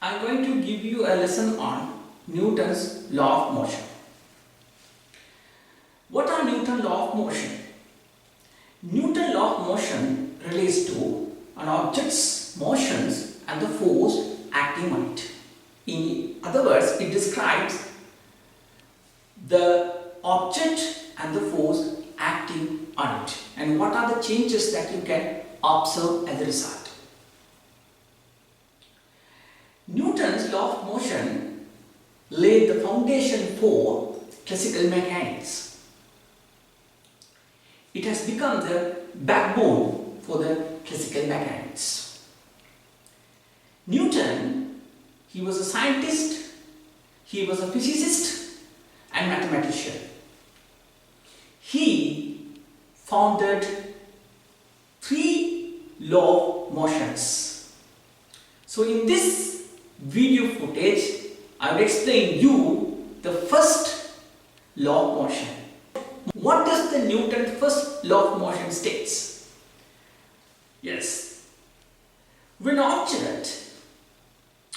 I'm going to give you a lesson on Newton's law of motion. What are Newton's law of motion? Newton's law of motion relates to an object's motions and the force acting on it. In other words, it describes the object and the force acting on it and what are the changes that you can observe as a result. Newton's law of motion laid the foundation for classical mechanics. It has become the backbone for the classical mechanics. Newton, he was a scientist, he was a physicist and mathematician. He founded 3 law of motions. So in this video footage, I will explain you the first law of motion. What does the Newton's first law of motion states? Yes, when an object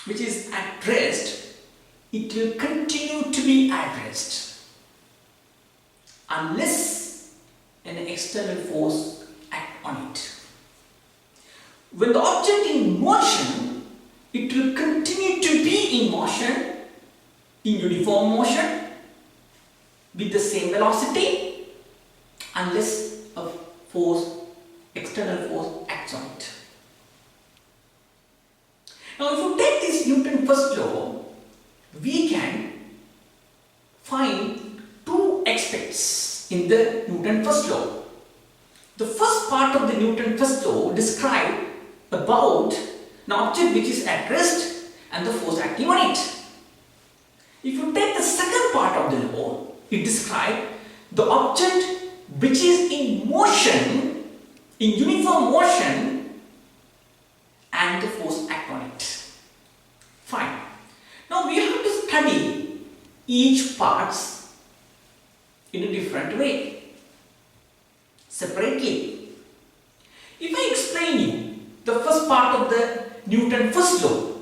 which is at rest, it will continue to be at rest unless an external force acts on it. When the object in motion, it will continue to be in motion, in uniform motion, with the same velocity, unless a force, external force acts on it. Now if you take this Newton's first law, we can find 2 aspects in the Newton's first law. The first part of the Newton's first law describes about an object which is at rest and the force acting on it. If you take the second part of the law, it describes the object which is in motion, in uniform motion, and the force act on it. Fine. Now we have to study each parts in a different way, separately. If I explain you the first part of the Newton's first law,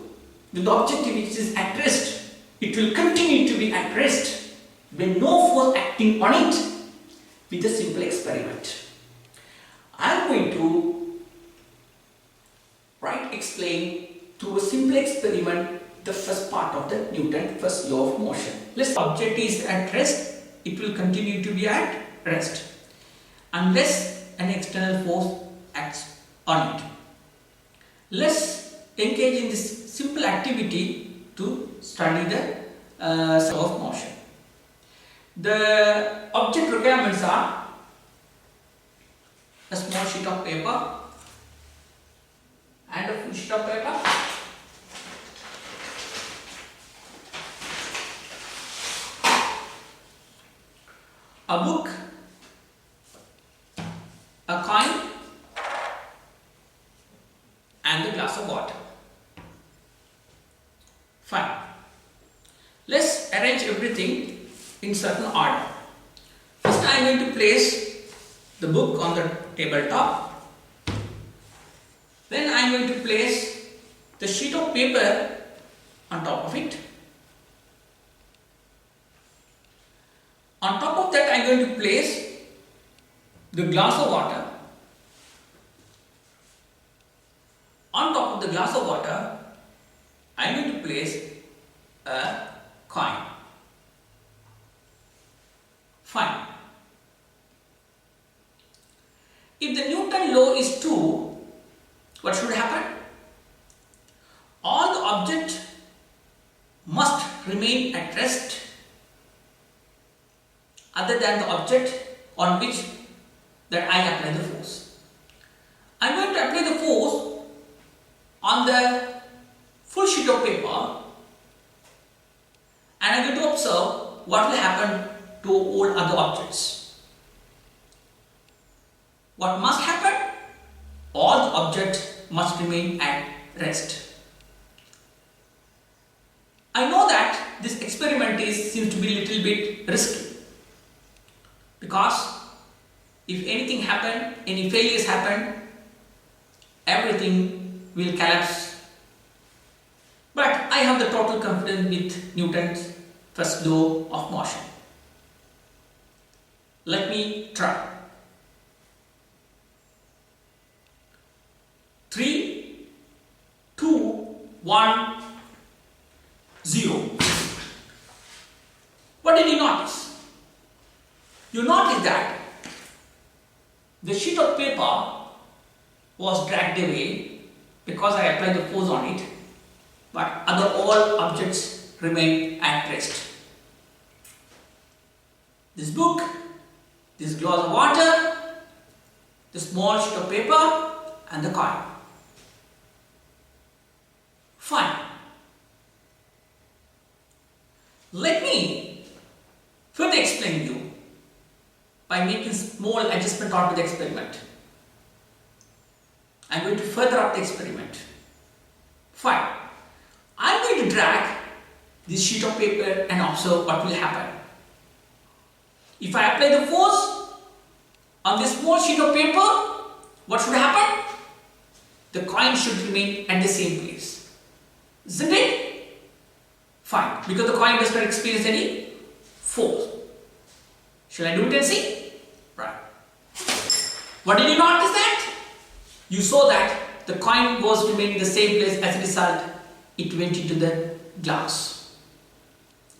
the object which is at rest, it will continue to be at rest when no force acting on it, with a simple experiment. I am going to explain through a simple experiment the first part of the Newton's first law of motion. Let's object is at rest, it will continue to be at rest unless an external force acts on it. Let's engage in this simple activity to study the law of motion. The object requirements are a small sheet of paper and a full sheet of paper, a book, a coin, and a glass of water. Fine. Let's arrange everything in certain order. First I am going to place the book on the tabletop. Then I am going to place the sheet of paper on top of it. On top of that I am going to place the glass of water. On top of the glass of water I am going to place a coin. Fine. If the Newton's law is true, what should happen? All the objects must remain at rest other than the object on which that I apply the force. I am going to apply the force on the full sheet of paper and I am going to observe what will happen to all other objects. What must happen? All the objects must remain at rest. I know that this experiment seems to be a little bit risky because if anything happen, any failures happen, everything will collapse But I have the total confidence with Newton's first law of motion. Let me try. 3, 2, 1, 0. What did you notice? You notice that the sheet of paper was dragged away because I applied the force on it, but other all objects remained at rest. This book, this glass of water, the small sheet of paper, and the coin. Fine. Let me further explain you by making small adjustment onto the experiment. I am going to further up the experiment. Fine. I am going to drag this sheet of paper and observe what will happen. If I apply the force on this small sheet of paper, what should happen? The coin should remain at the same place. Isn't it? Fine. Because the coin does not experience any force. Shall I do it and see? Right. What did you notice that? You saw that the coin was remaining in the same place. As a result, it went into the glass.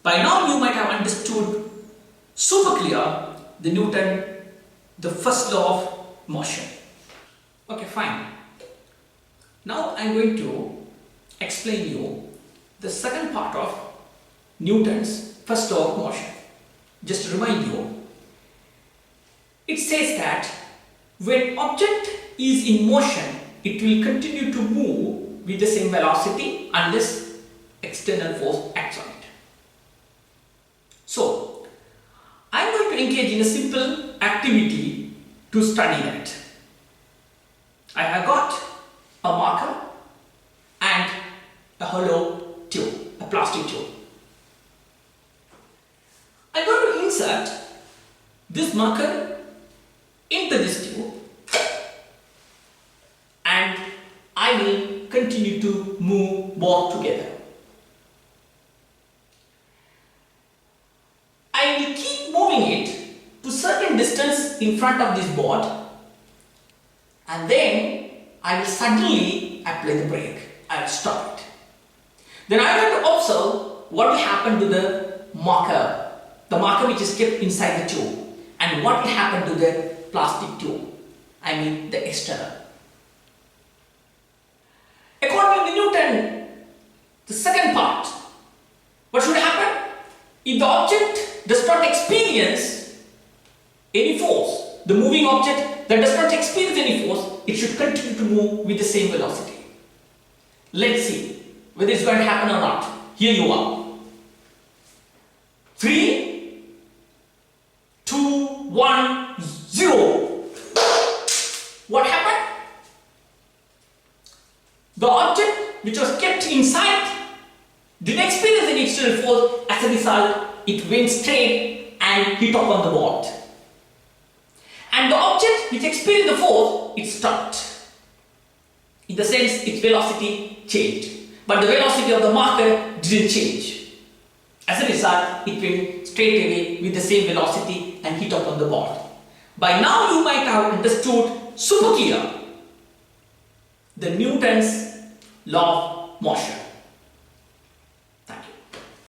By now you might have understood super clear the first law of motion. Okay, fine. Now I am going to explain you the second part of Newton's first law of motion. Just to remind you, it says that when object is in motion, it will continue to move with the same velocity unless external force acts on it. So, I am going to engage in a simple activity to study that. I have got a marker and a hollow tube, a plastic tube. I am going to insert this marker into this tube and I will continue to move both together. I will keep moving it to certain distance in front of this board and then I will suddenly apply the brake. I will stop it. Then I will observe what will happen to the marker which is kept inside the tube, and what will happen to the plastic tube, I mean the external. According to Newton, the second part, what should happen? If the object does not experience any force, the moving object that does not experience any force, it should continue to move with the same velocity. Let's see whether it's going to happen or not. Here you are. 3, 2, 1, 0. What happened? The object which was kept inside didn't experience any external force. As a result, it went straight and hit upon the board. And the object which experienced the force, it stopped. In the sense, its velocity changed. But the velocity of the marker didn't change. As a result, it went straight away with the same velocity and hit upon the board. By now you might have understood super clear the Newton's law of motion.